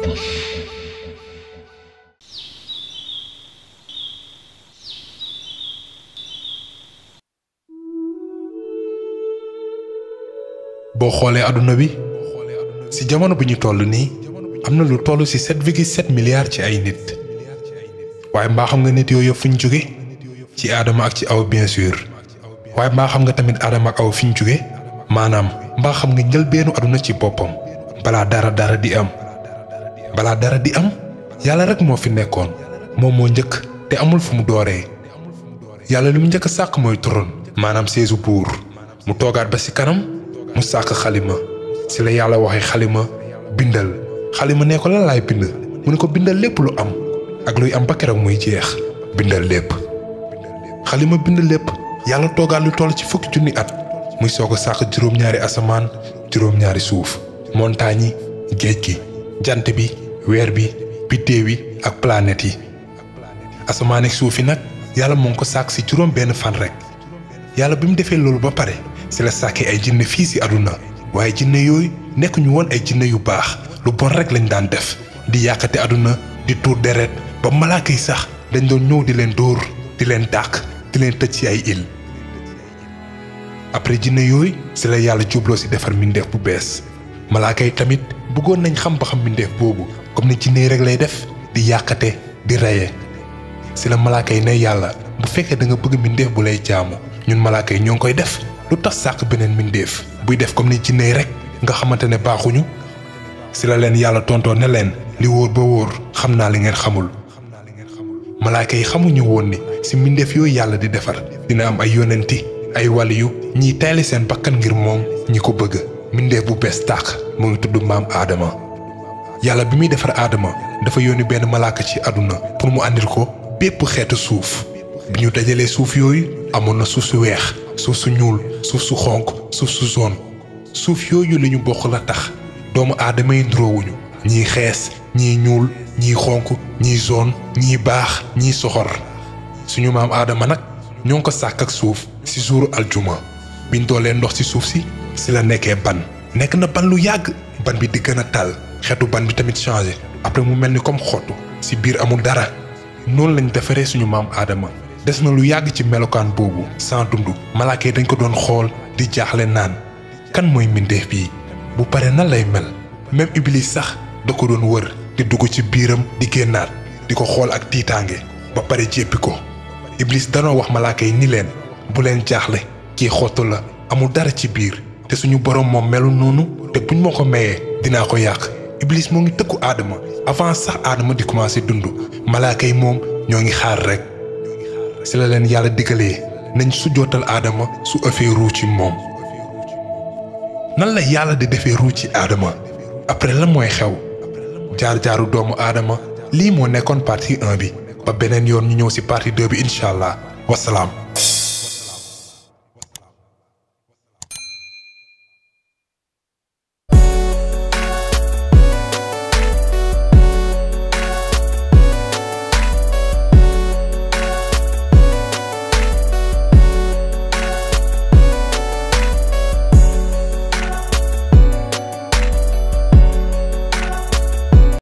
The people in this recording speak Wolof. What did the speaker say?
boo xoolee àdduna bi ci jamono bi ñu toll nii am na lu toll ci 7,7 milliards ci ay nit waaye mbaa xam nga nit yooyu yëpp fu ñu jóge ci aadama ak ci aw bien sûr waaye mbaa xam nga tamit aadama ak aw fi ñu jóge maanaam mbaa xam nga njëlbeenu àdduna ci boppam balaa dara di am yàlla rek moo fi nekkoon moom moo njëkk te amul fu mu dooree yàlla li mu njëkk a sàkk mooy trône maanaam seesu buur mu toogaat ba ci kanam mu sàkk xalima ci la yàlla waxee xalima bindal xalima ne ko lan laay bind mu ne ko bindal lépp lu am ak luy am ba keroog muy jeex bindal lépp xalima bind lépp yàlla toogaat lu toll ci 10,000 at muy soog a sàkk juróom-ñaari asamaan juróom-ñaari suuf montagne yi géej gi jant bi weer bi biddéew yi ak planètes yi asamaan ak suuf yi nag yàlla moo ngi ko sàkk ci juróom benn fan rek yàlla bi mu defee loolu ba pare ci la sàkkee ay jinne fii ci àdduna waaye jinne yooyu nekk ñu woon ay jinne yu baax lu bon rek lañ daan def di yàqate àdduna di tuur deret ba malaaka yi sax dañ doon ñëw di leen dóor di leen dàq di leen tëj ci ay île après jinne yooyu ci la yàlla jubloo ci defar mbindeef bu bees malaaka yi tamit bëggoon nañ xam ba xam mbindeef boobu comme ni jinne yi rek lay def di yàqate di reye ci la malaaka yi ne yàlla bu fekkee da nga bëgg mbindeef bu lay jaamu ñun malaaka yi ñoo ngi koy def lu tax sàkk beneen mbindeef buy def comme ni jinne yi rek nga xamante ne baaxuñu ci la leen yàlla tontoo ne leen li wóor ba wóor xam naa li ngeen xamul malaaka yi xamuñu woon ni ci mbindeef yooyu yàlla di defar dina am ay yonenti ay waliyu ñiy tayli seen bakkan ngir moom ñi ko bëgg mbindeef bu bees tàq mu ngi tudd maam aadama yàlla bi muy defar aadama dafa yónni benn malaaka ci àdduna pour mu àndil ko bépp xeetu suuf bi ñu dajalee suuf yooyu amoon na suuf su weex suuf su ñuul suuf su xonq suuf su jaune suuf yooyu li ñu bokk la tax doomu aadama yi nduroowuñu ñii xees ñii ñuul ñii xonq ñii jaune ñii baax ñii soxor suñu maam aadama nag ñoo ngi ko sàkk ak suuf ci jouru aljuma biñ doolee ndox ci suuf si ci la nekkee ban nekk na ban lu yàgg ban bi di gën a tàll xeetu ban bi tamit changé après mu mel ni comme xottu ci biir amul dara noonu lañ defaree suñu maam aadama des na lu yàgg ci melokaan boobu sans dund malaaka yi dañ ko doon xool di jaaxle naan kan mooy mbindeef bii bu pare nan lay mel même iblis sax da ko doon wër di dugg ci biiram di génnaat di ko xool ak tiitaange ba pare jéppi ko iblis danoo wax malaaka yi ni leen bu leen jaaxle kii xottu la amul dara ci biir te suñu borom moom melu noonu te buñ ma ko mayee dinaa ko yàq iblis moo ngi tëkku aadama avant sax aadama di commencer dund malaaka yi moom ñoo ngi xaar rek ci la leen yàlla digalee nañ sujjootal aadama su ëffee ruu ci moom nan la yàlla di defee ruu ci aadama après lan mooy xew jaar-jaaru doomu aadama lii moo nekkoon partie 1 bi ba beneen yoon ñu ñëw ci partie 2 bi incha allah wasalaam